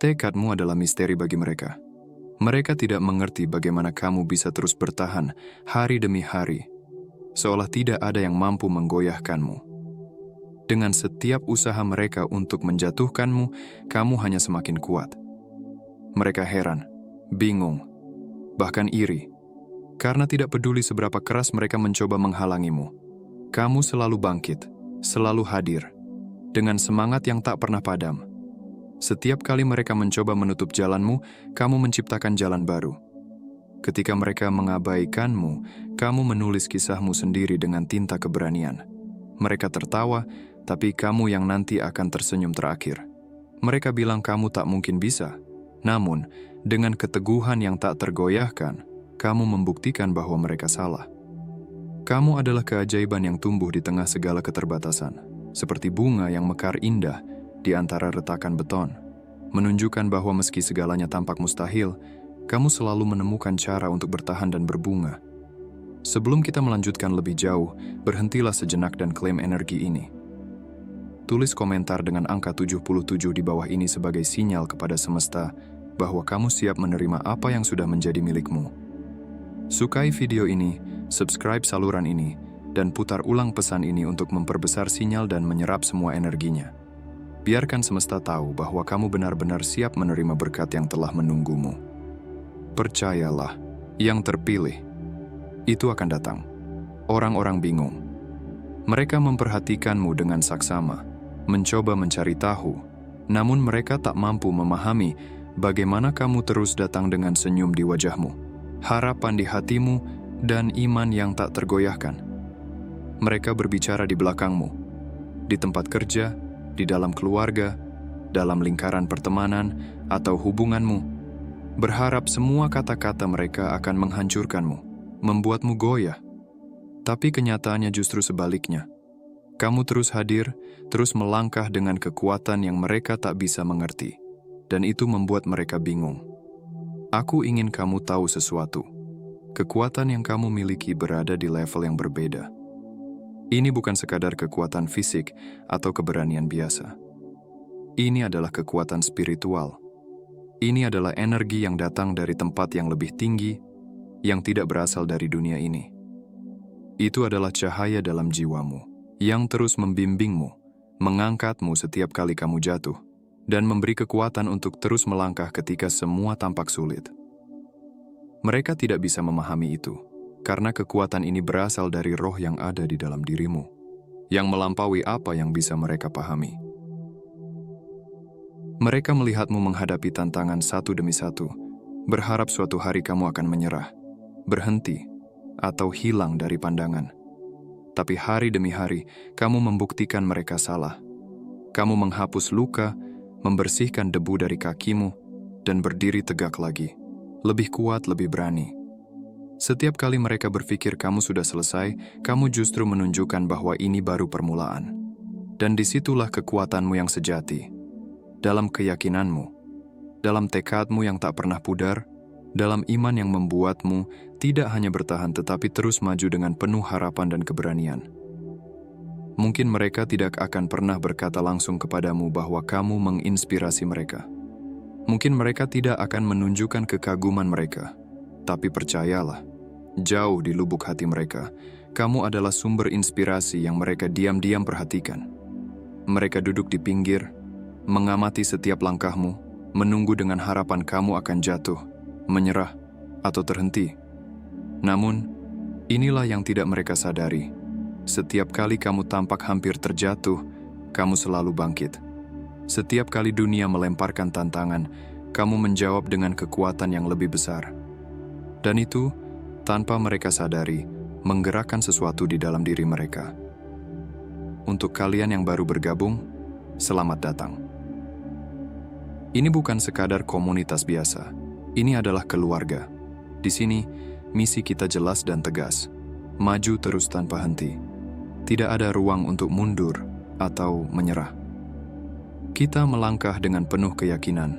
Tekadmu adalah misteri bagi mereka. Mereka tidak mengerti bagaimana kamu bisa terus bertahan hari demi hari, seolah tidak ada yang mampu menggoyahkanmu. Dengan setiap usaha mereka untuk menjatuhkanmu, kamu hanya semakin kuat. Mereka heran, bingung, bahkan iri, karena tidak peduli seberapa keras mereka mencoba menghalangimu. Kamu selalu bangkit, selalu hadir, dengan semangat yang tak pernah padam. Setiap kali mereka mencoba menutup jalanmu, kamu menciptakan jalan baru. Ketika mereka mengabaikanmu, kamu menulis kisahmu sendiri dengan tinta keberanian. Mereka tertawa, tapi kamu yang nanti akan tersenyum terakhir. Mereka bilang kamu tak mungkin bisa. Namun, dengan keteguhan yang tak tergoyahkan, kamu membuktikan bahwa mereka salah. Kamu adalah keajaiban yang tumbuh di tengah segala keterbatasan, seperti bunga yang mekar indah di antara retakan beton, menunjukkan bahwa meski segalanya tampak mustahil, kamu selalu menemukan cara untuk bertahan dan berbunga. Sebelum kita melanjutkan lebih jauh, berhentilah sejenak dan klaim energi ini. Tulis komentar dengan angka 77 di bawah ini sebagai sinyal kepada semesta bahwa kamu siap menerima apa yang sudah menjadi milikmu. Sukai video ini, subscribe saluran ini, dan putar ulang pesan ini untuk memperbesar sinyal dan menyerap semua energinya. Biarkan semesta tahu bahwa kamu benar-benar siap menerima berkat yang telah menunggumu. Percayalah, yang terpilih, itu akan datang. Orang-orang bingung. Mereka memperhatikanmu dengan saksama, mencoba mencari tahu, namun mereka tak mampu memahami bagaimana kamu terus datang dengan senyum di wajahmu, harapan di hatimu, dan iman yang tak tergoyahkan. Mereka berbicara di belakangmu, di tempat kerja, di dalam keluarga, dalam lingkaran pertemanan, atau hubunganmu. Berharap semua kata-kata mereka akan menghancurkanmu, membuatmu goyah. Tapi kenyataannya justru sebaliknya. Kamu terus hadir, terus melangkah dengan kekuatan yang mereka tak bisa mengerti. Dan itu membuat mereka bingung. Aku ingin kamu tahu sesuatu. Kekuatan yang kamu miliki berada di level yang berbeda. Ini bukan sekadar kekuatan fisik atau keberanian biasa. Ini adalah kekuatan spiritual. Ini adalah energi yang datang dari tempat yang lebih tinggi, yang tidak berasal dari dunia ini. Itu adalah cahaya dalam jiwamu, yang terus membimbingmu, mengangkatmu setiap kali kamu jatuh, dan memberi kekuatan untuk terus melangkah ketika semua tampak sulit. Mereka tidak bisa memahami itu, karena kekuatan ini berasal dari roh yang ada di dalam dirimu, yang melampaui apa yang bisa mereka pahami. Mereka melihatmu menghadapi tantangan satu demi satu, berharap suatu hari kamu akan menyerah, berhenti, atau hilang dari pandangan. Tapi hari demi hari, kamu membuktikan mereka salah. Kamu menghapus luka, membersihkan debu dari kakimu, dan berdiri tegak lagi, lebih kuat, lebih berani. Setiap kali mereka berpikir kamu sudah selesai, kamu justru menunjukkan bahwa ini baru permulaan. Dan disitulah kekuatanmu yang sejati. Dalam keyakinanmu, dalam tekadmu yang tak pernah pudar, dalam iman yang membuatmu tidak hanya bertahan tetapi terus maju dengan penuh harapan dan keberanian. Mungkin mereka tidak akan pernah berkata langsung kepadamu bahwa kamu menginspirasi mereka. Mungkin mereka tidak akan menunjukkan kekaguman mereka. Tapi percayalah, jauh di lubuk hati mereka, kamu adalah sumber inspirasi yang mereka diam-diam perhatikan. Mereka duduk di pinggir, mengamati setiap langkahmu, menunggu dengan harapan kamu akan jatuh, menyerah, atau terhenti. Namun, inilah yang tidak mereka sadari. Setiap kali kamu tampak hampir terjatuh, kamu selalu bangkit. Setiap kali dunia melemparkan tantangan, kamu menjawab dengan kekuatan yang lebih besar. Dan itu, tanpa mereka sadari, menggerakkan sesuatu di dalam diri mereka. Untuk kalian yang baru bergabung, selamat datang. Ini bukan sekadar komunitas biasa. Ini adalah keluarga. Di sini, misi kita jelas dan tegas. Maju terus tanpa henti. Tidak ada ruang untuk mundur atau menyerah. Kita melangkah dengan penuh keyakinan,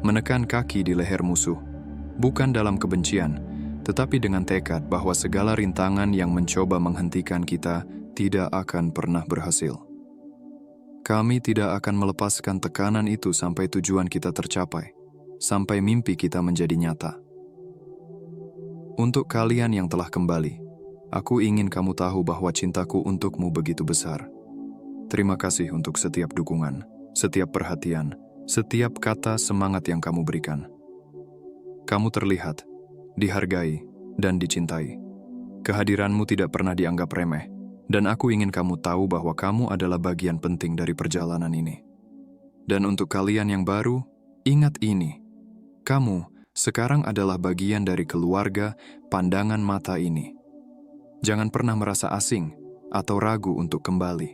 menekan kaki di leher musuh, bukan dalam kebencian, tetapi dengan tekad bahwa segala rintangan yang mencoba menghentikan kita tidak akan pernah berhasil. Kami tidak akan melepaskan tekanan itu sampai tujuan kita tercapai, sampai mimpi kita menjadi nyata. Untuk kalian yang telah kembali, aku ingin kamu tahu bahwa cintaku untukmu begitu besar. Terima kasih untuk setiap dukungan, setiap perhatian, setiap kata semangat yang kamu berikan. Kamu terlihat, dihargai, dan dicintai. Kehadiranmu tidak pernah dianggap remeh, dan aku ingin kamu tahu bahwa kamu adalah bagian penting dari perjalanan ini. Dan untuk kalian yang baru, ingat ini. Kamu sekarang adalah bagian dari keluarga pandangan mata ini. Jangan pernah merasa asing atau ragu untuk kembali.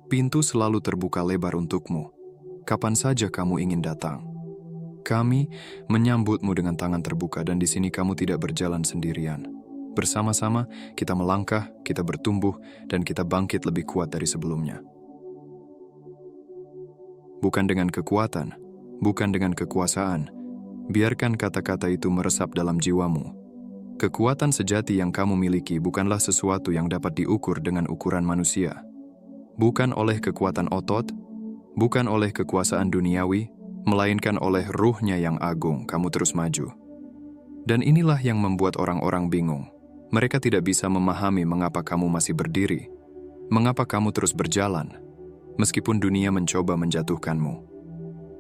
Pintu selalu terbuka lebar untukmu. Kapan saja kamu ingin datang. Kami menyambutmu dengan tangan terbuka dan di sini kamu tidak berjalan sendirian. Bersama-sama, kita melangkah, kita bertumbuh, dan kita bangkit lebih kuat dari sebelumnya. Bukan dengan kekuatan, bukan dengan kekuasaan. Biarkan kata-kata itu meresap dalam jiwamu. Kekuatan sejati yang kamu miliki bukanlah sesuatu yang dapat diukur dengan ukuran manusia. Bukan oleh kekuatan otot, bukan oleh kekuasaan duniawi, melainkan oleh ruhnya yang agung kamu terus maju. Dan inilah yang membuat orang-orang bingung. Mereka tidak bisa memahami mengapa kamu masih berdiri, mengapa kamu terus berjalan, meskipun dunia mencoba menjatuhkanmu.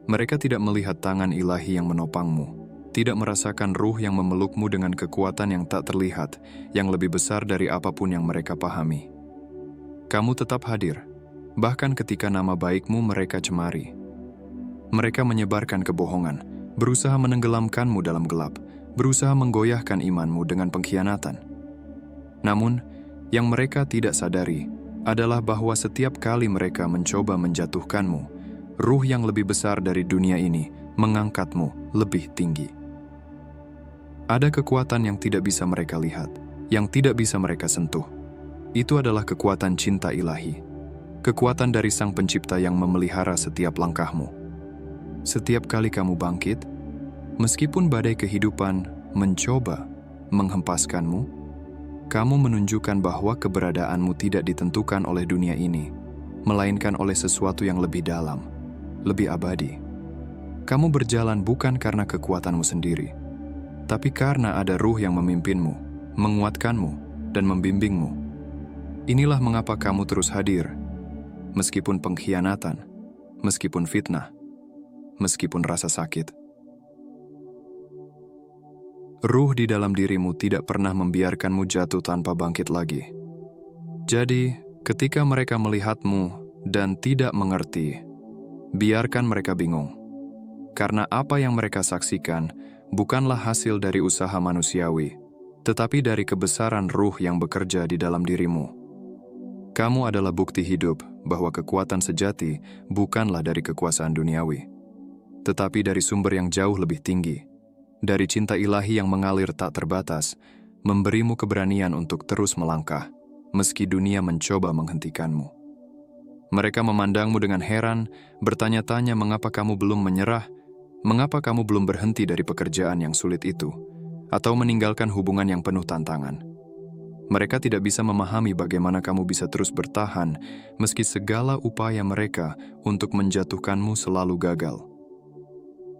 Mereka tidak melihat tangan ilahi yang menopangmu, tidak merasakan ruh yang memelukmu dengan kekuatan yang tak terlihat, yang lebih besar dari apapun yang mereka pahami. Kamu tetap hadir, bahkan ketika nama baikmu mereka cemari. Mereka menyebarkan kebohongan, berusaha menenggelamkanmu dalam gelap, berusaha menggoyahkan imanmu dengan pengkhianatan. Namun, yang mereka tidak sadari adalah bahwa setiap kali mereka mencoba menjatuhkanmu, ruh yang lebih besar dari dunia ini mengangkatmu lebih tinggi. Ada kekuatan yang tidak bisa mereka lihat, yang tidak bisa mereka sentuh. Itu adalah kekuatan cinta ilahi, kekuatan dari Sang Pencipta yang memelihara setiap langkahmu. Setiap kali kamu bangkit, meskipun badai kehidupan mencoba menghempaskanmu, kamu menunjukkan bahwa keberadaanmu tidak ditentukan oleh dunia ini, melainkan oleh sesuatu yang lebih dalam, lebih abadi. Kamu berjalan bukan karena kekuatanmu sendiri, tapi karena ada ruh yang memimpinmu, menguatkanmu, dan membimbingmu. Inilah mengapa kamu terus hadir, meskipun pengkhianatan, meskipun fitnah, meskipun rasa sakit. Ruh di dalam dirimu tidak pernah membiarkanmu jatuh tanpa bangkit lagi. Jadi, ketika mereka melihatmu dan tidak mengerti, biarkan mereka bingung. Karena apa yang mereka saksikan bukanlah hasil dari usaha manusiawi, tetapi dari kebesaran ruh yang bekerja di dalam dirimu. Kamu adalah bukti hidup bahwa kekuatan sejati bukanlah dari kekuasaan duniawi, tetapi dari sumber yang jauh lebih tinggi. Dari cinta ilahi yang mengalir tak terbatas, memberimu keberanian untuk terus melangkah, meski dunia mencoba menghentikanmu. Mereka memandangmu dengan heran, bertanya-tanya mengapa kamu belum menyerah, mengapa kamu belum berhenti dari pekerjaan yang sulit itu, atau meninggalkan hubungan yang penuh tantangan. Mereka tidak bisa memahami bagaimana kamu bisa terus bertahan, meski segala upaya mereka untuk menjatuhkanmu selalu gagal.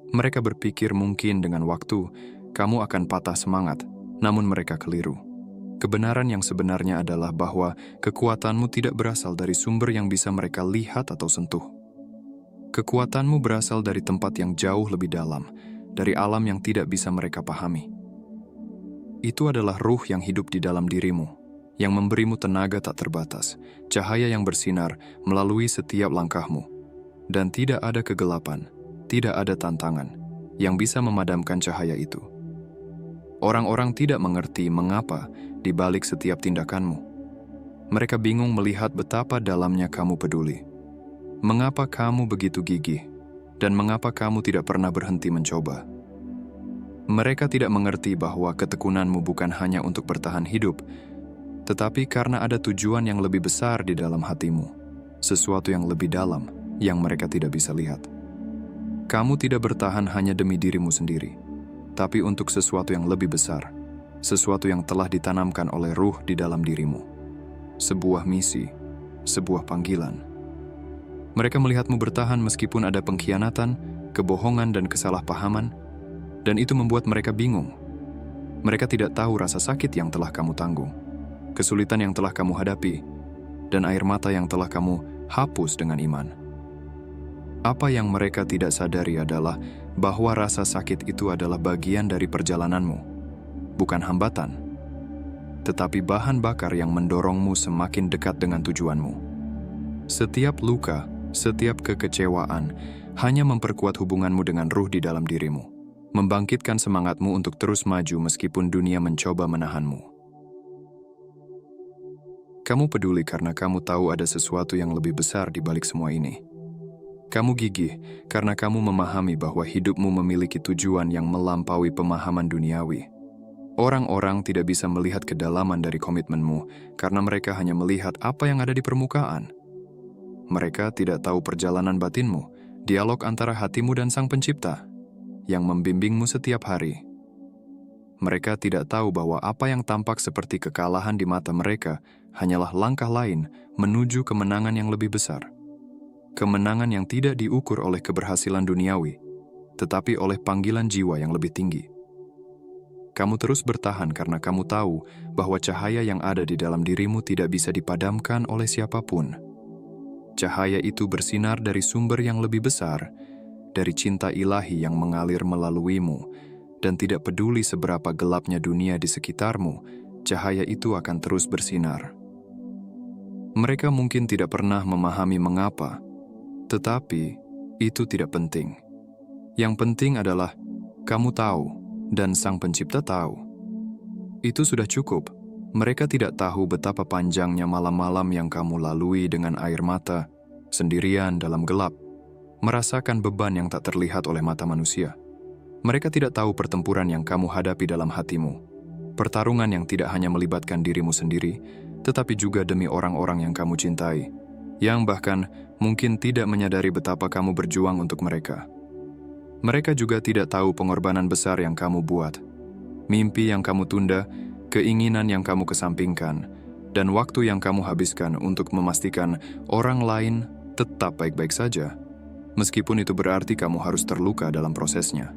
Mereka berpikir mungkin dengan waktu, kamu akan patah semangat, namun mereka keliru. Kebenaran yang sebenarnya adalah bahwa kekuatanmu tidak berasal dari sumber yang bisa mereka lihat atau sentuh. Kekuatanmu berasal dari tempat yang jauh lebih dalam, dari alam yang tidak bisa mereka pahami. Itu adalah ruh yang hidup di dalam dirimu, yang memberimu tenaga tak terbatas, cahaya yang bersinar melalui setiap langkahmu, dan tidak ada kegelapan, tidak ada tantangan yang bisa memadamkan cahaya itu. Orang-orang tidak mengerti mengapa di balik setiap tindakanmu. Mereka bingung melihat betapa dalamnya kamu peduli. Mengapa kamu begitu gigih, dan mengapa kamu tidak pernah berhenti mencoba. Mereka tidak mengerti bahwa ketekunanmu bukan hanya untuk bertahan hidup, tetapi karena ada tujuan yang lebih besar di dalam hatimu, sesuatu yang lebih dalam yang mereka tidak bisa lihat. Kamu tidak bertahan hanya demi dirimu sendiri, tapi untuk sesuatu yang lebih besar, sesuatu yang telah ditanamkan oleh ruh di dalam dirimu. Sebuah misi, sebuah panggilan. Mereka melihatmu bertahan meskipun ada pengkhianatan, kebohongan, dan kesalahpahaman, dan itu membuat mereka bingung. Mereka tidak tahu rasa sakit yang telah kamu tanggung, kesulitan yang telah kamu hadapi, dan air mata yang telah kamu hapus dengan iman. Apa yang mereka tidak sadari adalah bahwa rasa sakit itu adalah bagian dari perjalananmu, bukan hambatan, tetapi bahan bakar yang mendorongmu semakin dekat dengan tujuanmu. Setiap luka, setiap kekecewaan hanya memperkuat hubunganmu dengan ruh di dalam dirimu, membangkitkan semangatmu untuk terus maju meskipun dunia mencoba menahanmu. Kamu peduli karena kamu tahu ada sesuatu yang lebih besar di balik semua ini. Kamu gigih karena kamu memahami bahwa hidupmu memiliki tujuan yang melampaui pemahaman duniawi. Orang-orang tidak bisa melihat kedalaman dari komitmenmu karena mereka hanya melihat apa yang ada di permukaan. Mereka tidak tahu perjalanan batinmu, dialog antara hatimu dan Sang Pencipta, yang membimbingmu setiap hari. Mereka tidak tahu bahwa apa yang tampak seperti kekalahan di mata mereka hanyalah langkah lain menuju kemenangan yang lebih besar. Kemenangan yang tidak diukur oleh keberhasilan duniawi, tetapi oleh panggilan jiwa yang lebih tinggi. Kamu terus bertahan karena kamu tahu bahwa cahaya yang ada di dalam dirimu tidak bisa dipadamkan oleh siapapun. Cahaya itu bersinar dari sumber yang lebih besar, dari cinta ilahi yang mengalir melaluimu, dan tidak peduli seberapa gelapnya dunia di sekitarmu, cahaya itu akan terus bersinar. Mereka mungkin tidak pernah memahami mengapa, tetapi itu tidak penting. Yang penting adalah kamu tahu, dan Sang Pencipta tahu. Itu sudah cukup. Mereka tidak tahu betapa panjangnya malam-malam yang kamu lalui dengan air mata, sendirian dalam gelap, merasakan beban yang tak terlihat oleh mata manusia. Mereka tidak tahu pertempuran yang kamu hadapi dalam hatimu, pertarungan yang tidak hanya melibatkan dirimu sendiri, tetapi juga demi orang-orang yang kamu cintai, yang bahkan mungkin tidak menyadari betapa kamu berjuang untuk mereka. Mereka juga tidak tahu pengorbanan besar yang kamu buat, mimpi yang kamu tunda, keinginan yang kamu kesampingkan, dan waktu yang kamu habiskan untuk memastikan orang lain tetap baik-baik saja, meskipun itu berarti kamu harus terluka dalam prosesnya.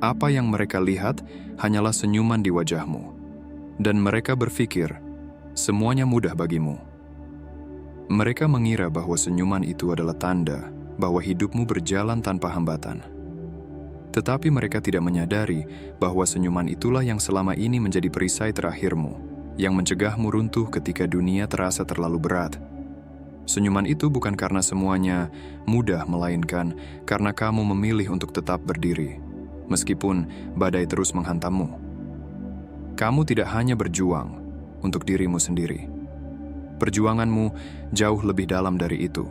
Apa yang mereka lihat hanyalah senyuman di wajahmu, dan mereka berpikir semuanya mudah bagimu. Mereka mengira bahwa senyuman itu adalah tanda bahwa hidupmu berjalan tanpa hambatan. Tetapi mereka tidak menyadari bahwa senyuman itulah yang selama ini menjadi perisai terakhirmu, yang mencegahmu runtuh ketika dunia terasa terlalu berat. Senyuman itu bukan karena semuanya mudah, melainkan karena kamu memilih untuk tetap berdiri, meskipun badai terus menghantammu. Kamu tidak hanya berjuang untuk dirimu sendiri. Perjuanganmu jauh lebih dalam dari itu.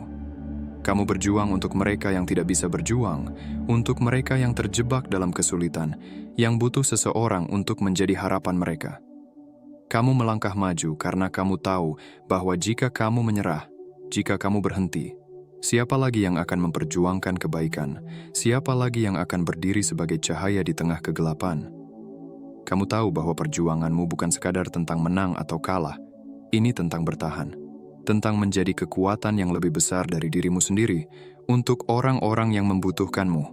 Kamu berjuang untuk mereka yang tidak bisa berjuang, untuk mereka yang terjebak dalam kesulitan, yang butuh seseorang untuk menjadi harapan mereka. Kamu melangkah maju karena kamu tahu bahwa jika kamu menyerah, jika kamu berhenti, siapa lagi yang akan memperjuangkan kebaikan? Siapa lagi yang akan berdiri sebagai cahaya di tengah kegelapan? Kamu tahu bahwa perjuanganmu bukan sekadar tentang menang atau kalah. Ini tentang bertahan, tentang menjadi kekuatan yang lebih besar dari dirimu sendiri untuk orang-orang yang membutuhkanmu,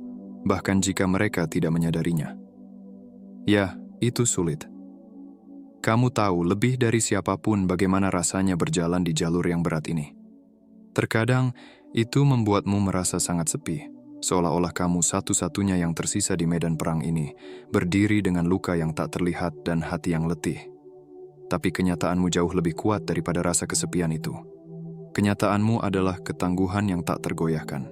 bahkan jika mereka tidak menyadarinya. Ya, itu sulit. Kamu tahu lebih dari siapapun bagaimana rasanya berjalan di jalur yang berat ini. Terkadang, itu membuatmu merasa sangat sepi, seolah-olah kamu satu-satunya yang tersisa di medan perang ini, berdiri dengan luka yang tak terlihat dan hati yang letih. Tapi kenyataanmu jauh lebih kuat daripada rasa kesepian itu. Kenyataanmu adalah ketangguhan yang tak tergoyahkan.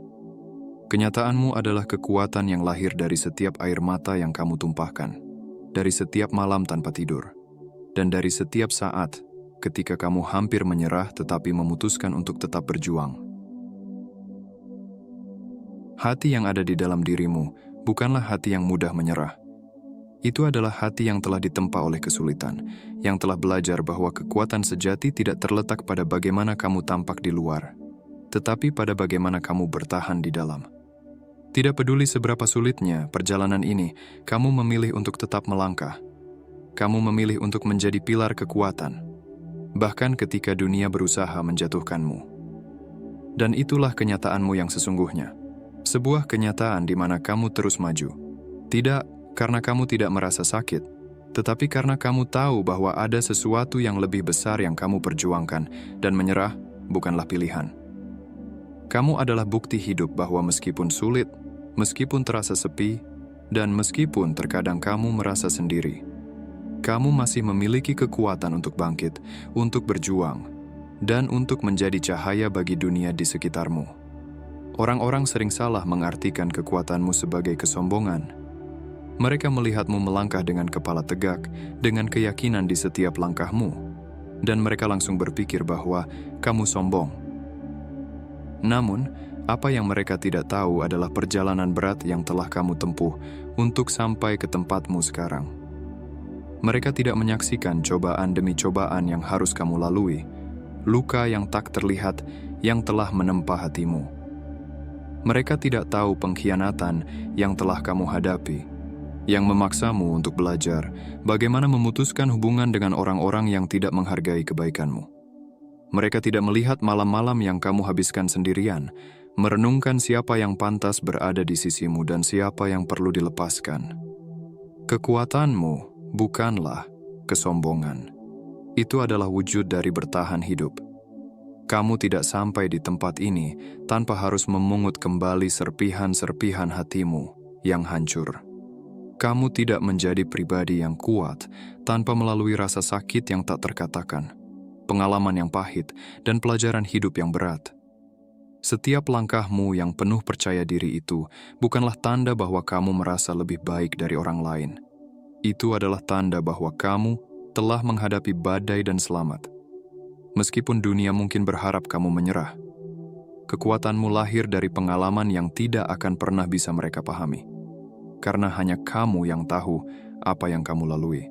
Kenyataanmu adalah kekuatan yang lahir dari setiap air mata yang kamu tumpahkan, dari setiap malam tanpa tidur, dan dari setiap saat ketika kamu hampir menyerah tetapi memutuskan untuk tetap berjuang. Hati yang ada di dalam dirimu bukanlah hati yang mudah menyerah. Itu adalah hati yang telah ditempa oleh kesulitan, yang telah belajar bahwa kekuatan sejati tidak terletak pada bagaimana kamu tampak di luar, tetapi pada bagaimana kamu bertahan di dalam. Tidak peduli seberapa sulitnya perjalanan ini, kamu memilih untuk tetap melangkah. Kamu memilih untuk menjadi pilar kekuatan, bahkan ketika dunia berusaha menjatuhkanmu. Dan itulah kenyataanmu yang sesungguhnya. Sebuah kenyataan di mana kamu terus maju. Tidak karena kamu tidak merasa sakit, tetapi karena kamu tahu bahwa ada sesuatu yang lebih besar yang kamu perjuangkan, dan menyerah bukanlah pilihan. Kamu adalah bukti hidup bahwa meskipun sulit, meskipun terasa sepi, dan meskipun terkadang kamu merasa sendiri, kamu masih memiliki kekuatan untuk bangkit, untuk berjuang, dan untuk menjadi cahaya bagi dunia di sekitarmu. Orang-orang sering salah mengartikan kekuatanmu sebagai kesombongan. Mereka melihatmu melangkah dengan kepala tegak, dengan keyakinan di setiap langkahmu, dan mereka langsung berpikir bahwa kamu sombong. Namun, apa yang mereka tidak tahu adalah perjalanan berat yang telah kamu tempuh untuk sampai ke tempatmu sekarang. Mereka tidak menyaksikan cobaan demi cobaan yang harus kamu lalui, luka yang tak terlihat yang telah menempa hatimu. Mereka tidak tahu pengkhianatan yang telah kamu hadapi, yang memaksamu untuk belajar bagaimana memutuskan hubungan dengan orang-orang yang tidak menghargai kebaikanmu. Mereka tidak melihat malam-malam yang kamu habiskan sendirian, merenungkan siapa yang pantas berada di sisimu dan siapa yang perlu dilepaskan. Kekuatanmu bukanlah kesombongan. Itu adalah wujud dari bertahan hidup. Kamu tidak sampai di tempat ini tanpa harus memungut kembali serpihan-serpihan hatimu yang hancur. Kamu tidak menjadi pribadi yang kuat tanpa melalui rasa sakit yang tak terkatakan, pengalaman yang pahit, dan pelajaran hidup yang berat. Setiap langkahmu yang penuh percaya diri itu bukanlah tanda bahwa kamu merasa lebih baik dari orang lain. Itu adalah tanda bahwa kamu telah menghadapi badai dan selamat. Meskipun dunia mungkin berharap kamu menyerah, kekuatanmu lahir dari pengalaman yang tidak akan pernah bisa mereka pahami. Karena hanya kamu yang tahu apa yang kamu lalui.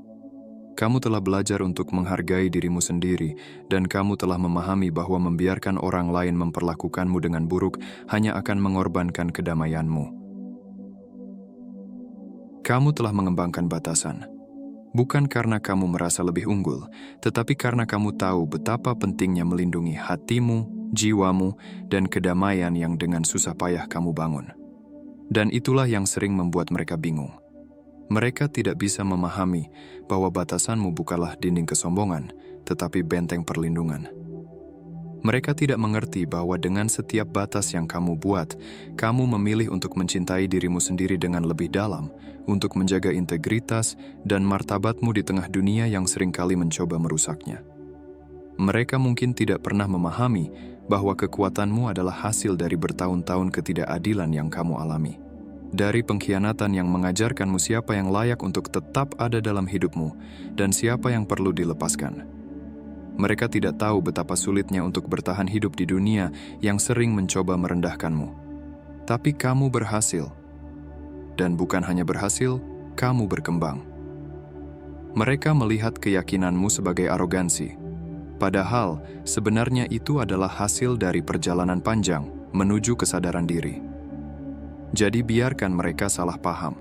Kamu telah belajar untuk menghargai dirimu sendiri, dan kamu telah memahami bahwa membiarkan orang lain memperlakukanmu dengan buruk hanya akan mengorbankan kedamaianmu. Kamu telah mengembangkan batasan. Bukan karena kamu merasa lebih unggul, tetapi karena kamu tahu betapa pentingnya melindungi hatimu, jiwamu, dan kedamaian yang dengan susah payah kamu bangun. Dan itulah yang sering membuat mereka bingung. Mereka tidak bisa memahami bahwa batasanmu bukanlah dinding kesombongan, tetapi benteng perlindungan. Mereka tidak mengerti bahwa dengan setiap batas yang kamu buat, kamu memilih untuk mencintai dirimu sendiri dengan lebih dalam, untuk menjaga integritas dan martabatmu di tengah dunia yang seringkali mencoba merusaknya. Mereka mungkin tidak pernah memahami bahwa kekuatanmu adalah hasil dari bertahun-tahun ketidakadilan yang kamu alami. Dari pengkhianatan yang mengajarkanmu siapa yang layak untuk tetap ada dalam hidupmu dan siapa yang perlu dilepaskan. Mereka tidak tahu betapa sulitnya untuk bertahan hidup di dunia yang sering mencoba merendahkanmu. Tapi kamu berhasil. Dan bukan hanya berhasil, kamu berkembang. Mereka melihat keyakinanmu sebagai arogansi. Padahal, sebenarnya itu adalah hasil dari perjalanan panjang menuju kesadaran diri. Jadi biarkan mereka salah paham.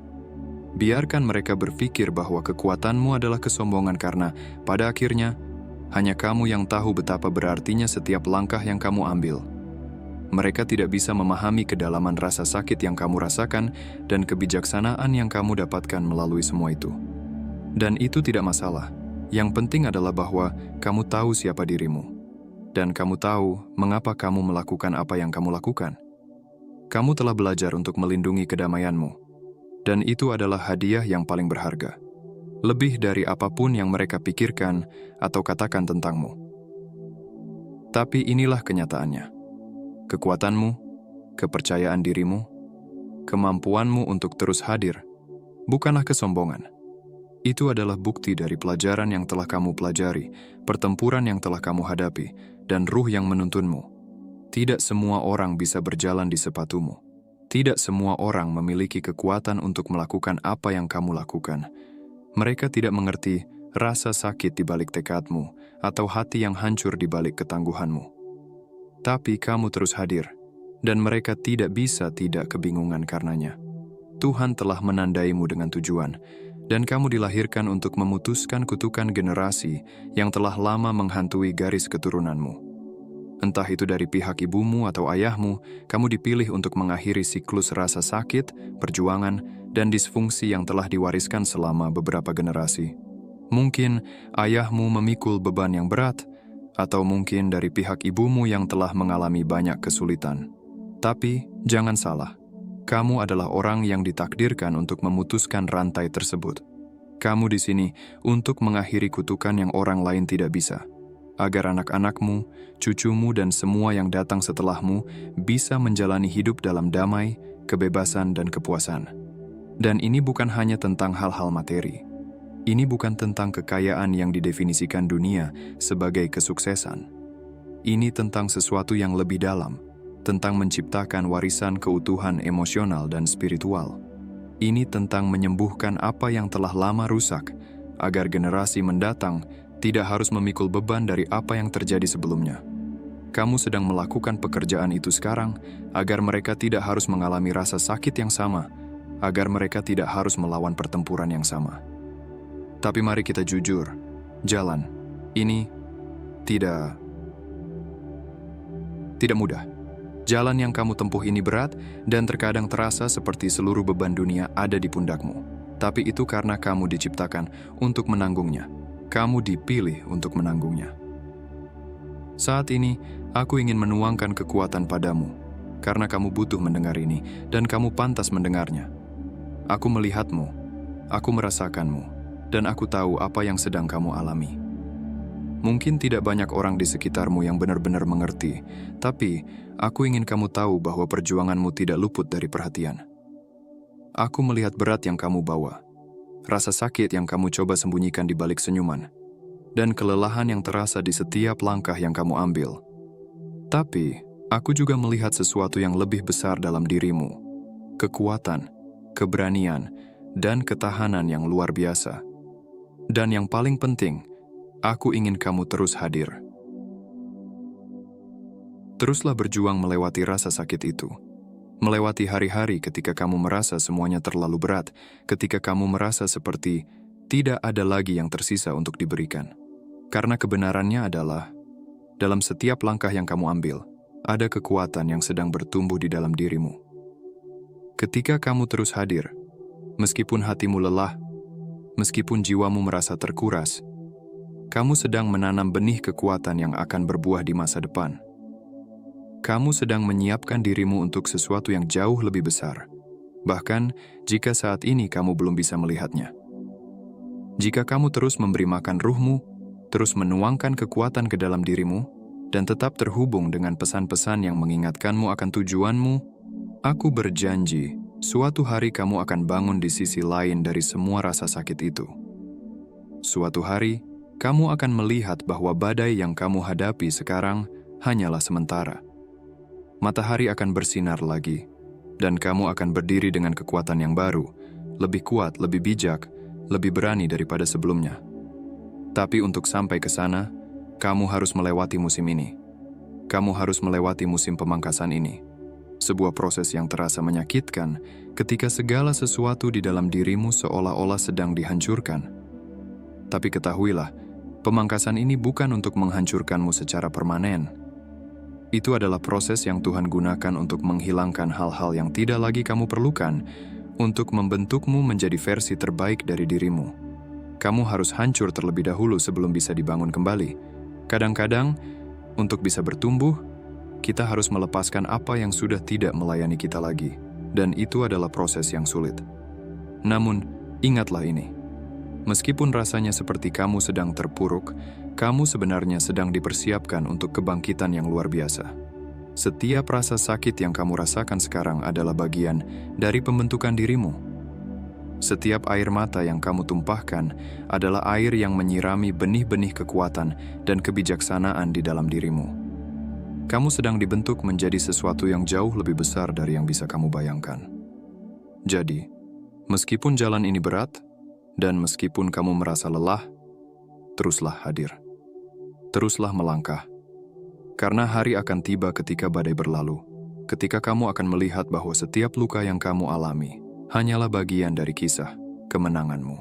Biarkan mereka berpikir bahwa kekuatanmu adalah kesombongan karena, pada akhirnya, hanya kamu yang tahu betapa berartinya setiap langkah yang kamu ambil. Mereka tidak bisa memahami kedalaman rasa sakit yang kamu rasakan dan kebijaksanaan yang kamu dapatkan melalui semua itu. Dan itu tidak masalah. Yang penting adalah bahwa kamu tahu siapa dirimu. Dan kamu tahu mengapa kamu melakukan apa yang kamu lakukan. Kamu telah belajar untuk melindungi kedamaianmu. Dan itu adalah hadiah yang paling berharga. Lebih dari apapun yang mereka pikirkan atau katakan tentangmu. Tapi inilah kenyataannya. Kekuatanmu, kepercayaan dirimu, kemampuanmu untuk terus hadir, bukanlah kesombongan. Itu adalah bukti dari pelajaran yang telah kamu pelajari, pertempuran yang telah kamu hadapi, dan ruh yang menuntunmu. Tidak semua orang bisa berjalan di sepatumu. Tidak semua orang memiliki kekuatan untuk melakukan apa yang kamu lakukan. Mereka tidak mengerti rasa sakit di balik tekadmu atau hati yang hancur di balik ketangguhanmu. Tapi kamu terus hadir, dan mereka tidak bisa tidak kebingungan karenanya. Tuhan telah menandaimu dengan tujuan, dan kamu dilahirkan untuk memutuskan kutukan generasi yang telah lama menghantui garis keturunanmu. Entah itu dari pihak ibumu atau ayahmu, kamu dipilih untuk mengakhiri siklus rasa sakit, perjuangan, dan disfungsi yang telah diwariskan selama beberapa generasi. Mungkin ayahmu memikul beban yang berat, atau mungkin dari pihak ibumu yang telah mengalami banyak kesulitan. Tapi, jangan salah, kamu adalah orang yang ditakdirkan untuk memutuskan rantai tersebut. Kamu di sini untuk mengakhiri kutukan yang orang lain tidak bisa, agar anak-anakmu, cucumu, dan semua yang datang setelahmu bisa menjalani hidup dalam damai, kebebasan, dan kepuasan. Dan ini bukan hanya tentang hal-hal materi. Ini bukan tentang kekayaan yang didefinisikan dunia sebagai kesuksesan. Ini tentang sesuatu yang lebih dalam, tentang menciptakan warisan keutuhan emosional dan spiritual. Ini tentang menyembuhkan apa yang telah lama rusak, agar generasi mendatang tidak harus memikul beban dari apa yang terjadi sebelumnya. Kamu sedang melakukan pekerjaan itu sekarang, agar mereka tidak harus mengalami rasa sakit yang sama, agar mereka tidak harus melawan pertempuran yang sama. Tapi mari kita jujur, jalan ini tidak mudah. Jalan yang kamu tempuh ini berat dan terkadang terasa seperti seluruh beban dunia ada di pundakmu. Tapi itu karena kamu diciptakan untuk menanggungnya. Kamu dipilih untuk menanggungnya. Saat ini, aku ingin menuangkan kekuatan padamu, karena kamu butuh mendengar ini, dan kamu pantas mendengarnya. Aku melihatmu, aku merasakanmu, dan aku tahu apa yang sedang kamu alami. Mungkin tidak banyak orang di sekitarmu yang benar-benar mengerti, tapi aku ingin kamu tahu bahwa perjuanganmu tidak luput dari perhatian. Aku melihat berat yang kamu bawa, rasa sakit yang kamu coba sembunyikan di balik senyuman, dan kelelahan yang terasa di setiap langkah yang kamu ambil. Tapi, aku juga melihat sesuatu yang lebih besar dalam dirimu, kekuatan, keberanian, dan ketahanan yang luar biasa. Dan yang paling penting, aku ingin kamu terus hadir. Teruslah berjuang melewati rasa sakit itu. Melewati hari-hari ketika kamu merasa semuanya terlalu berat, ketika kamu merasa seperti tidak ada lagi yang tersisa untuk diberikan. Karena kebenarannya adalah, dalam setiap langkah yang kamu ambil, ada kekuatan yang sedang bertumbuh di dalam dirimu. Ketika kamu terus hadir, meskipun hatimu lelah, meskipun jiwamu merasa terkuras, kamu sedang menanam benih kekuatan yang akan berbuah di masa depan. Kamu sedang menyiapkan dirimu untuk sesuatu yang jauh lebih besar, bahkan jika saat ini kamu belum bisa melihatnya. Jika kamu terus memberi makan ruhmu, terus menuangkan kekuatan ke dalam dirimu, dan tetap terhubung dengan pesan-pesan yang mengingatkanmu akan tujuanmu, aku berjanji, suatu hari kamu akan bangun di sisi lain dari semua rasa sakit itu. Suatu hari, kamu akan melihat bahwa badai yang kamu hadapi sekarang hanyalah sementara. Matahari akan bersinar lagi, dan kamu akan berdiri dengan kekuatan yang baru, lebih kuat, lebih bijak, lebih berani daripada sebelumnya. Tapi untuk sampai ke sana, kamu harus melewati musim ini. Kamu harus melewati musim pemangkasan ini. Sebuah proses yang terasa menyakitkan ketika segala sesuatu di dalam dirimu seolah-olah sedang dihancurkan. Tapi ketahuilah, pemangkasan ini bukan untuk menghancurkanmu secara permanen. Itu adalah proses yang Tuhan gunakan untuk menghilangkan hal-hal yang tidak lagi kamu perlukan, untuk membentukmu menjadi versi terbaik dari dirimu. Kamu harus hancur terlebih dahulu sebelum bisa dibangun kembali. Kadang-kadang, untuk bisa bertumbuh, kita harus melepaskan apa yang sudah tidak melayani kita lagi, dan itu adalah proses yang sulit. Namun, ingatlah ini. Meskipun rasanya seperti kamu sedang terpuruk, kamu sebenarnya sedang dipersiapkan untuk kebangkitan yang luar biasa. Setiap rasa sakit yang kamu rasakan sekarang adalah bagian dari pembentukan dirimu. Setiap air mata yang kamu tumpahkan adalah air yang menyirami benih-benih kekuatan dan kebijaksanaan di dalam dirimu. Kamu sedang dibentuk menjadi sesuatu yang jauh lebih besar dari yang bisa kamu bayangkan. Jadi, meskipun jalan ini berat, dan meskipun kamu merasa lelah, teruslah hadir. Teruslah melangkah. Karena hari akan tiba ketika badai berlalu, ketika kamu akan melihat bahwa setiap luka yang kamu alami hanyalah bagian dari kisah kemenanganmu.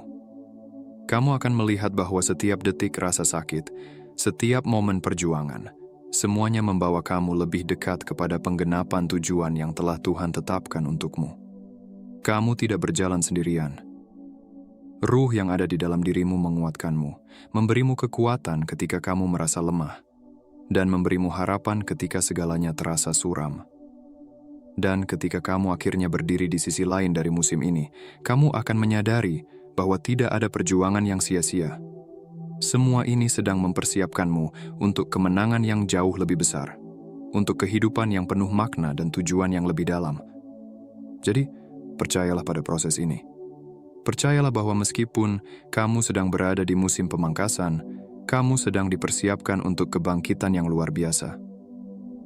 Kamu akan melihat bahwa setiap detik rasa sakit, setiap momen perjuangan, Semuanya membawa kamu lebih dekat kepada penggenapan tujuan yang telah Tuhan tetapkan untukmu. Kamu tidak berjalan sendirian. Ruh yang ada di dalam dirimu menguatkanmu, memberimu kekuatan ketika kamu merasa lemah, dan memberimu harapan ketika segalanya terasa suram. Dan ketika kamu akhirnya berdiri di sisi lain dari musim ini, kamu akan menyadari bahwa tidak ada perjuangan yang sia-sia. Semua ini sedang mempersiapkanmu untuk kemenangan yang jauh lebih besar, untuk kehidupan yang penuh makna dan tujuan yang lebih dalam. Jadi, percayalah pada proses ini. Percayalah bahwa meskipun kamu sedang berada di musim pemangkasan, kamu sedang dipersiapkan untuk kebangkitan yang luar biasa.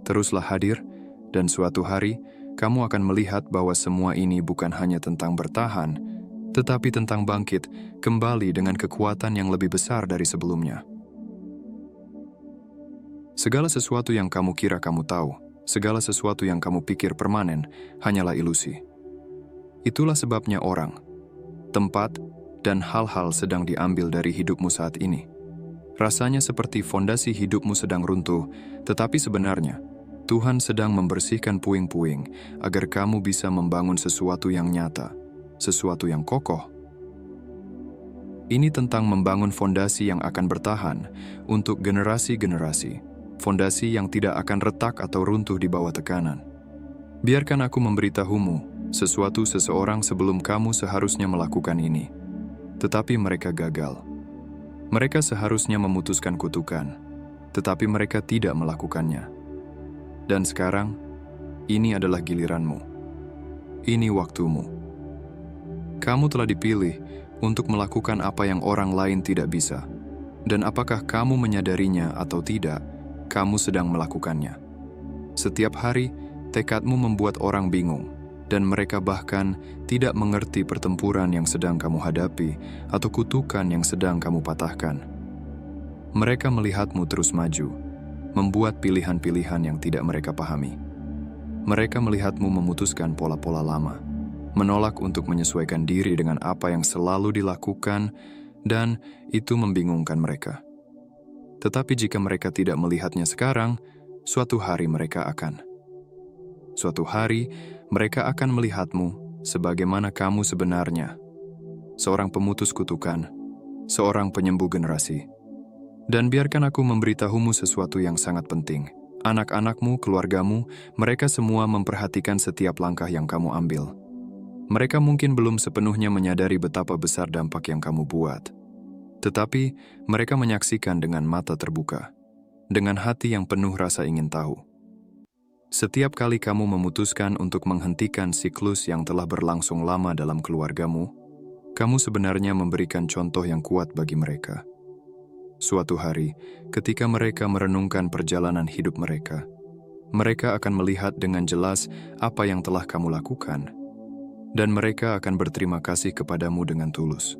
Teruslah hadir, dan suatu hari kamu akan melihat bahwa semua ini bukan hanya tentang bertahan, tetapi tentang bangkit kembali dengan kekuatan yang lebih besar dari sebelumnya. Segala sesuatu yang kamu kira kamu tahu, segala sesuatu yang kamu pikir permanen, hanyalah ilusi. Itulah sebabnya orang, tempat, dan hal-hal sedang diambil dari hidupmu saat ini. Rasanya seperti fondasi hidupmu sedang runtuh, tetapi sebenarnya Tuhan sedang membersihkan puing-puing agar kamu bisa membangun sesuatu yang nyata, sesuatu yang kokoh. Ini tentang membangun fondasi yang akan bertahan untuk generasi-generasi, fondasi yang tidak akan retak atau runtuh di bawah tekanan. Biarkan aku memberitahumu seseorang sebelum kamu seharusnya melakukan ini, tetapi mereka gagal. Mereka seharusnya memutuskan kutukan, tetapi mereka tidak melakukannya. Dan sekarang, ini adalah giliranmu. Ini waktumu. Kamu telah dipilih untuk melakukan apa yang orang lain tidak bisa. Dan apakah kamu menyadarinya atau tidak, kamu sedang melakukannya. Setiap hari, tekadmu membuat orang bingung, dan mereka bahkan tidak mengerti pertempuran yang sedang kamu hadapi atau kutukan yang sedang kamu patahkan. Mereka melihatmu terus maju, membuat pilihan-pilihan yang tidak mereka pahami. Mereka melihatmu memutuskan pola-pola lama, menolak untuk menyesuaikan diri dengan apa yang selalu dilakukan, dan itu membingungkan mereka. Tetapi jika mereka tidak melihatnya sekarang, suatu hari mereka akan melihatmu sebagaimana kamu sebenarnya. Seorang pemutus kutukan, seorang penyembuh generasi. Dan biarkan aku memberitahumu sesuatu yang sangat penting. Anak-anakmu, keluargamu, mereka semua memperhatikan setiap langkah yang kamu ambil. Mereka mungkin belum sepenuhnya menyadari betapa besar dampak yang kamu buat. Tetapi mereka menyaksikan dengan mata terbuka, dengan hati yang penuh rasa ingin tahu. Setiap kali kamu memutuskan untuk menghentikan siklus yang telah berlangsung lama dalam keluargamu, kamu sebenarnya memberikan contoh yang kuat bagi mereka. Suatu hari, ketika mereka merenungkan perjalanan hidup mereka, mereka akan melihat dengan jelas apa yang telah kamu lakukan, dan mereka akan berterima kasih kepadamu dengan tulus.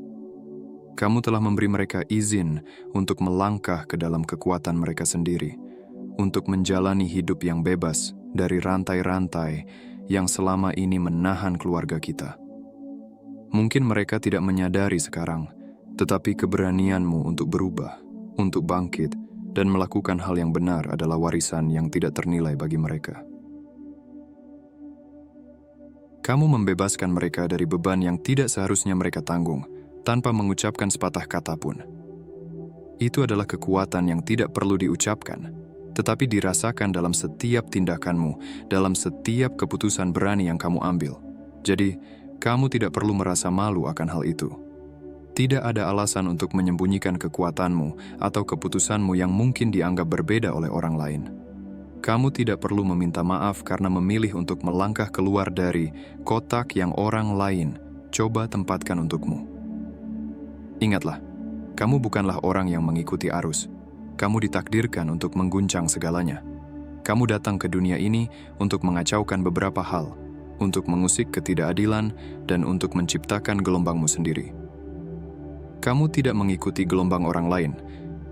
Kamu telah memberi mereka izin untuk melangkah ke dalam kekuatan mereka sendiri, untuk menjalani hidup yang bebas dari rantai-rantai yang selama ini menahan keluarga kita. Mungkin mereka tidak menyadari sekarang, tetapi keberanianmu untuk berubah, untuk bangkit, dan melakukan hal yang benar adalah warisan yang tidak ternilai bagi mereka. Kamu membebaskan mereka dari beban yang tidak seharusnya mereka tanggung, tanpa mengucapkan sepatah kata pun. Itu adalah kekuatan yang tidak perlu diucapkan, tetapi dirasakan dalam setiap tindakanmu, dalam setiap keputusan berani yang kamu ambil. Jadi, kamu tidak perlu merasa malu akan hal itu. Tidak ada alasan untuk menyembunyikan kekuatanmu atau keputusanmu yang mungkin dianggap berbeda oleh orang lain. Kamu tidak perlu meminta maaf karena memilih untuk melangkah keluar dari kotak yang orang lain coba tempatkan untukmu. Ingatlah, kamu bukanlah orang yang mengikuti arus. Kamu ditakdirkan untuk mengguncang segalanya. Kamu datang ke dunia ini untuk mengacaukan beberapa hal, untuk mengusik ketidakadilan, dan untuk menciptakan gelombangmu sendiri. Kamu tidak mengikuti gelombang orang lain.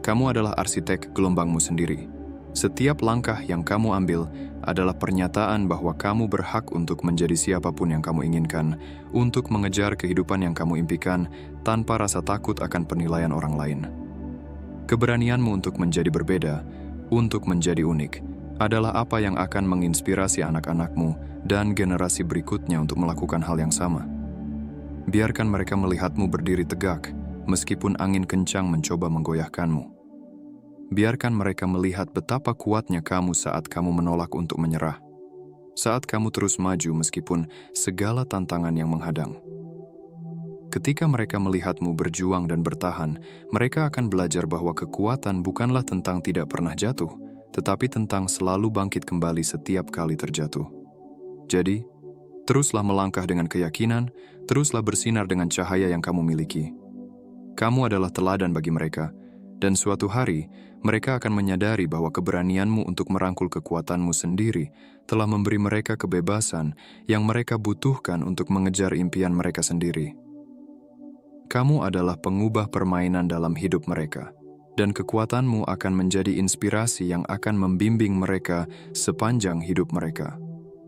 Kamu adalah arsitek gelombangmu sendiri. Setiap langkah yang kamu ambil adalah pernyataan bahwa kamu berhak untuk menjadi siapapun yang kamu inginkan, untuk mengejar kehidupan yang kamu impikan tanpa rasa takut akan penilaian orang lain. Keberanianmu untuk menjadi berbeda, untuk menjadi unik adalah apa yang akan menginspirasi anak-anakmu dan generasi berikutnya untuk melakukan hal yang sama. Biarkan mereka melihatmu berdiri tegak, meskipun angin kencang mencoba menggoyahkanmu. Biarkan mereka melihat betapa kuatnya kamu saat kamu menolak untuk menyerah. Saat kamu terus maju meskipun segala tantangan yang menghadang. Ketika mereka melihatmu berjuang dan bertahan, mereka akan belajar bahwa kekuatan bukanlah tentang tidak pernah jatuh, tetapi tentang selalu bangkit kembali setiap kali terjatuh. Jadi, teruslah melangkah dengan keyakinan, teruslah bersinar dengan cahaya yang kamu miliki. Kamu adalah teladan bagi mereka, dan suatu hari mereka akan menyadari bahwa keberanianmu untuk merangkul kekuatanmu sendiri telah memberi mereka kebebasan yang mereka butuhkan untuk mengejar impian mereka sendiri. Kamu adalah pengubah permainan dalam hidup mereka, dan kekuatanmu akan menjadi inspirasi yang akan membimbing mereka sepanjang hidup mereka.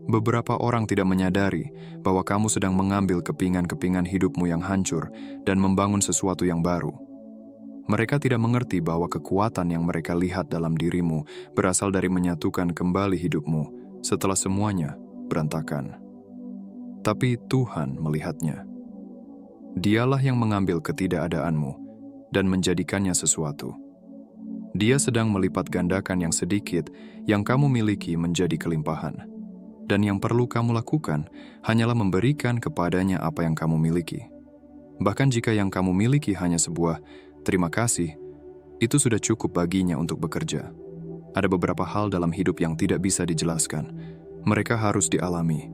Beberapa orang tidak menyadari bahwa kamu sedang mengambil kepingan-kepingan hidupmu yang hancur dan membangun sesuatu yang baru. Mereka tidak mengerti bahwa kekuatan yang mereka lihat dalam dirimu berasal dari menyatukan kembali hidupmu setelah semuanya berantakan. Tapi Tuhan melihatnya. Dialah yang mengambil ketidakadaanmu dan menjadikannya sesuatu. Dia sedang melipat gandakan yang sedikit yang kamu miliki menjadi kelimpahan. Dan yang perlu kamu lakukan hanyalah memberikan kepadanya apa yang kamu miliki. Bahkan jika yang kamu miliki hanya sebuah terima kasih, itu sudah cukup baginya untuk bekerja. Ada beberapa hal dalam hidup yang tidak bisa dijelaskan. Mereka harus dialami.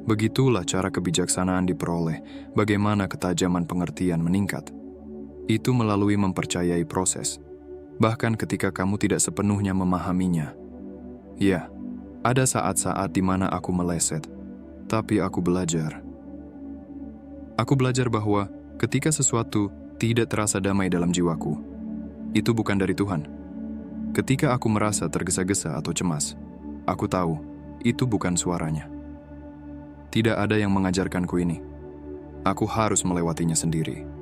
Begitulah cara kebijaksanaan diperoleh, bagaimana ketajaman pengertian meningkat. Itu melalui mempercayai proses, bahkan ketika kamu tidak sepenuhnya memahaminya. Ya, ada saat-saat di mana aku meleset, tapi aku belajar. Aku belajar bahwa ketika sesuatu tidak terasa damai dalam jiwaku, itu bukan dari Tuhan. Ketika aku merasa tergesa-gesa atau cemas, aku tahu itu bukan suaranya. Tidak ada yang mengajarkanku ini. Aku harus melewatinya sendiri.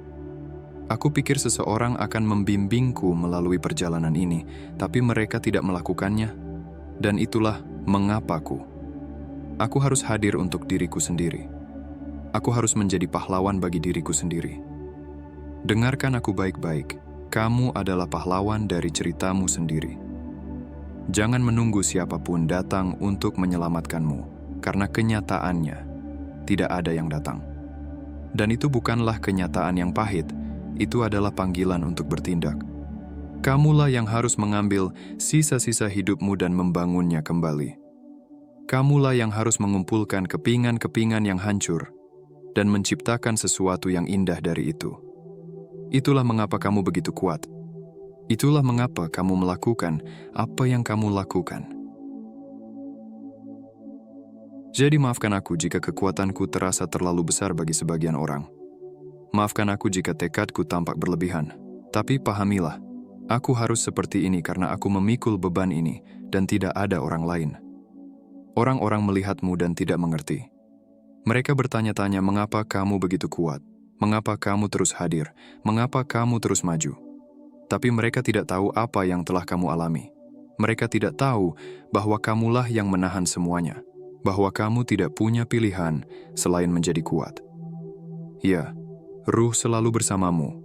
Aku pikir seseorang akan membimbingku melalui perjalanan ini, tapi mereka tidak melakukannya. Dan itulah mengapaku. Aku harus hadir untuk diriku sendiri. Aku harus menjadi pahlawan bagi diriku sendiri. Dengarkan aku baik-baik. Kamu adalah pahlawan dari ceritamu sendiri. Jangan menunggu siapapun datang untuk menyelamatkanmu. Karena kenyataannya, tidak ada yang datang. Dan itu bukanlah kenyataan yang pahit, itu adalah panggilan untuk bertindak. Kamulah yang harus mengambil sisa-sisa hidupmu dan membangunnya kembali. Kamulah yang harus mengumpulkan kepingan-kepingan yang hancur dan menciptakan sesuatu yang indah dari itu. Itulah mengapa kamu begitu kuat. Itulah mengapa kamu melakukan apa yang kamu lakukan. Jadi maafkan aku jika kekuatanku terasa terlalu besar bagi sebagian orang. Maafkan aku jika tekadku tampak berlebihan. Tapi pahamilah, aku harus seperti ini karena aku memikul beban ini dan tidak ada orang lain. Orang-orang melihatmu dan tidak mengerti. Mereka bertanya-tanya mengapa kamu begitu kuat, mengapa kamu terus hadir, mengapa kamu terus maju. Tapi mereka tidak tahu apa yang telah kamu alami. Mereka tidak tahu bahwa kamulah yang menahan semuanya. Bahwa kamu tidak punya pilihan selain menjadi kuat. Ya, Ruh selalu bersamamu,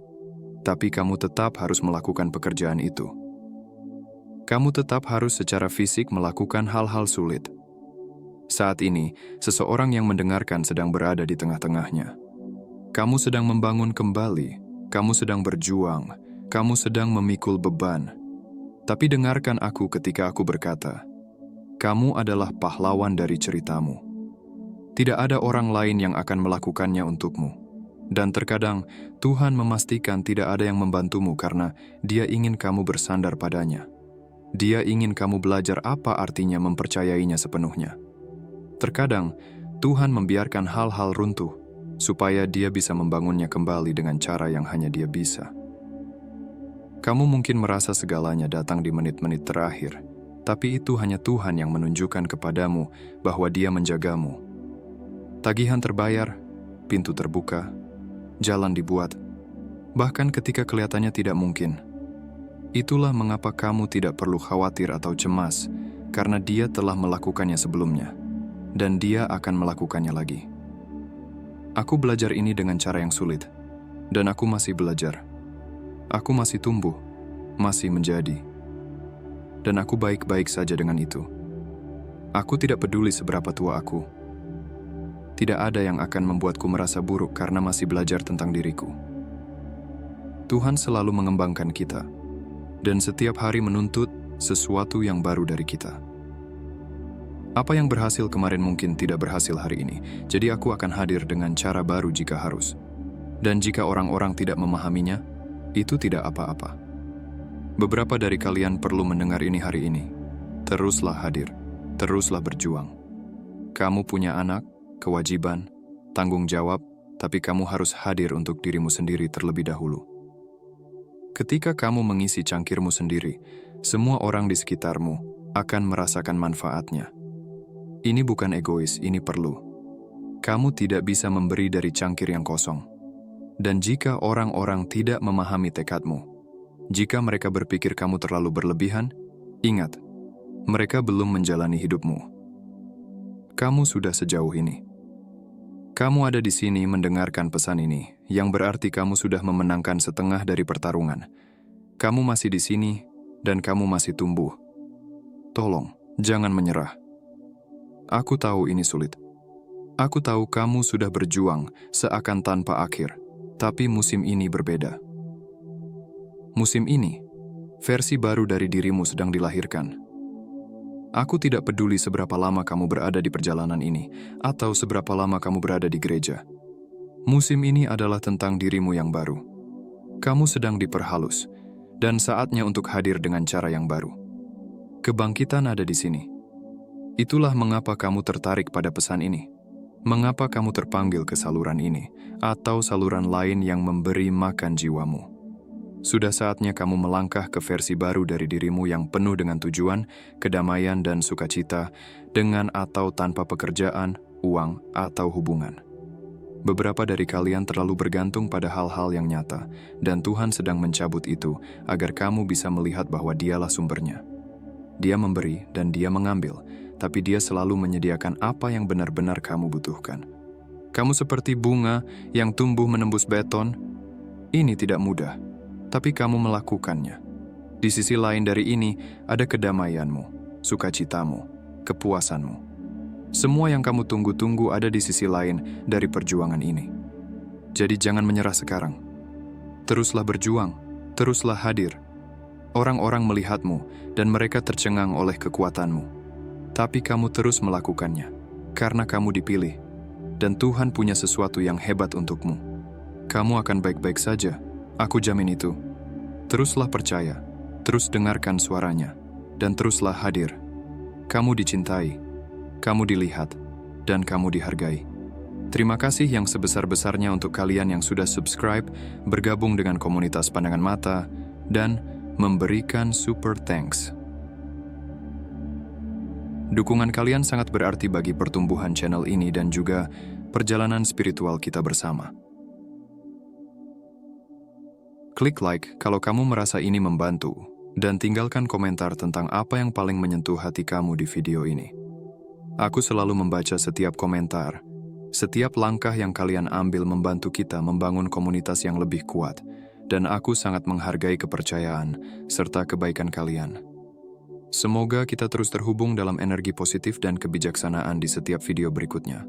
tapi kamu tetap harus melakukan pekerjaan itu. Kamu tetap harus secara fisik melakukan hal-hal sulit. Saat ini, seseorang yang mendengarkan sedang berada di tengah-tengahnya. Kamu sedang membangun kembali, kamu sedang berjuang, kamu sedang memikul beban. Tapi dengarkan aku ketika aku berkata, kamu adalah pahlawan dari ceritamu. Tidak ada orang lain yang akan melakukannya untukmu. Dan terkadang, Tuhan memastikan tidak ada yang membantumu karena Dia ingin kamu bersandar padanya. Dia ingin kamu belajar apa artinya mempercayainya sepenuhnya. Terkadang, Tuhan membiarkan hal-hal runtuh, supaya Dia bisa membangunnya kembali dengan cara yang hanya Dia bisa. Kamu mungkin merasa segalanya datang di menit-menit terakhir, tapi itu hanya Tuhan yang menunjukkan kepadamu bahwa Dia menjagamu. Tagihan terbayar, pintu terbuka, jalan dibuat, bahkan ketika kelihatannya tidak mungkin. Itulah mengapa kamu tidak perlu khawatir atau cemas, karena Dia telah melakukannya sebelumnya, dan Dia akan melakukannya lagi. Aku belajar ini dengan cara yang sulit, dan aku masih belajar. Aku masih tumbuh, masih menjadi. Dan aku baik-baik saja dengan itu. Aku tidak peduli seberapa tua aku. Tidak ada yang akan membuatku merasa buruk karena masih belajar tentang diriku. Tuhan selalu mengembangkan kita, dan setiap hari menuntut sesuatu yang baru dari kita. Apa yang berhasil kemarin mungkin tidak berhasil hari ini, jadi aku akan hadir dengan cara baru jika harus. Dan jika orang-orang tidak memahaminya, itu tidak apa-apa. Beberapa dari kalian perlu mendengar ini hari ini. Teruslah hadir, teruslah berjuang. Kamu punya anak, kewajiban, tanggung jawab, tapi kamu harus hadir untuk dirimu sendiri terlebih dahulu. Ketika kamu mengisi cangkirmu sendiri, semua orang di sekitarmu akan merasakan manfaatnya. Ini bukan egois, ini perlu. Kamu tidak bisa memberi dari cangkir yang kosong. Dan jika orang-orang tidak memahami tekadmu, jika mereka berpikir kamu terlalu berlebihan, ingat, mereka belum menjalani hidupmu. Kamu sudah sejauh ini. Kamu ada di sini mendengarkan pesan ini, yang berarti kamu sudah memenangkan setengah dari pertarungan. Kamu masih di sini, dan kamu masih tumbuh. Tolong, jangan menyerah. Aku tahu ini sulit. Aku tahu kamu sudah berjuang seakan tanpa akhir, tapi musim ini berbeda. Musim ini, versi baru dari dirimu sedang dilahirkan. Aku tidak peduli seberapa lama kamu berada di perjalanan ini, atau seberapa lama kamu berada di gereja. Musim ini adalah tentang dirimu yang baru. Kamu sedang diperhalus, dan saatnya untuk hadir dengan cara yang baru. Kebangkitan ada di sini. Itulah mengapa kamu tertarik pada pesan ini. Mengapa kamu terpanggil ke saluran ini, atau saluran lain yang memberi makan jiwamu. Sudah saatnya kamu melangkah ke versi baru dari dirimu yang penuh dengan tujuan, kedamaian dan sukacita, dengan atau tanpa pekerjaan, uang, atau hubungan. Beberapa dari kalian terlalu bergantung pada hal-hal yang nyata, dan Tuhan sedang mencabut itu agar kamu bisa melihat bahwa Dialah sumbernya. Dia memberi dan Dia mengambil, tapi Dia selalu menyediakan apa yang benar-benar kamu butuhkan. Kamu seperti bunga yang tumbuh menembus beton. Ini tidak mudah. Tapi kamu melakukannya. Di sisi lain dari ini, ada kedamaianmu, sukacitamu, kepuasanmu. Semua yang kamu tunggu-tunggu ada di sisi lain dari perjuangan ini. Jadi jangan menyerah sekarang. Teruslah berjuang, teruslah hadir. Orang-orang melihatmu dan mereka tercengang oleh kekuatanmu. Tapi kamu terus melakukannya, karena kamu dipilih. Dan Tuhan punya sesuatu yang hebat untukmu. Kamu akan baik-baik saja. Aku jamin itu. Teruslah percaya, terus dengarkan suaranya, dan teruslah hadir. Kamu dicintai, kamu dilihat, dan kamu dihargai. Terima kasih yang sebesar-besarnya untuk kalian yang sudah subscribe, bergabung dengan komunitas Pandangan Mata, dan memberikan super thanks. Dukungan kalian sangat berarti bagi pertumbuhan channel ini dan juga perjalanan spiritual kita bersama. Klik like kalau kamu merasa ini membantu, dan tinggalkan komentar tentang apa yang paling menyentuh hati kamu di video ini. Aku selalu membaca setiap komentar. Setiap langkah yang kalian ambil membantu kita membangun komunitas yang lebih kuat, dan aku sangat menghargai kepercayaan serta kebaikan kalian. Semoga kita terus terhubung dalam energi positif dan kebijaksanaan di setiap video berikutnya.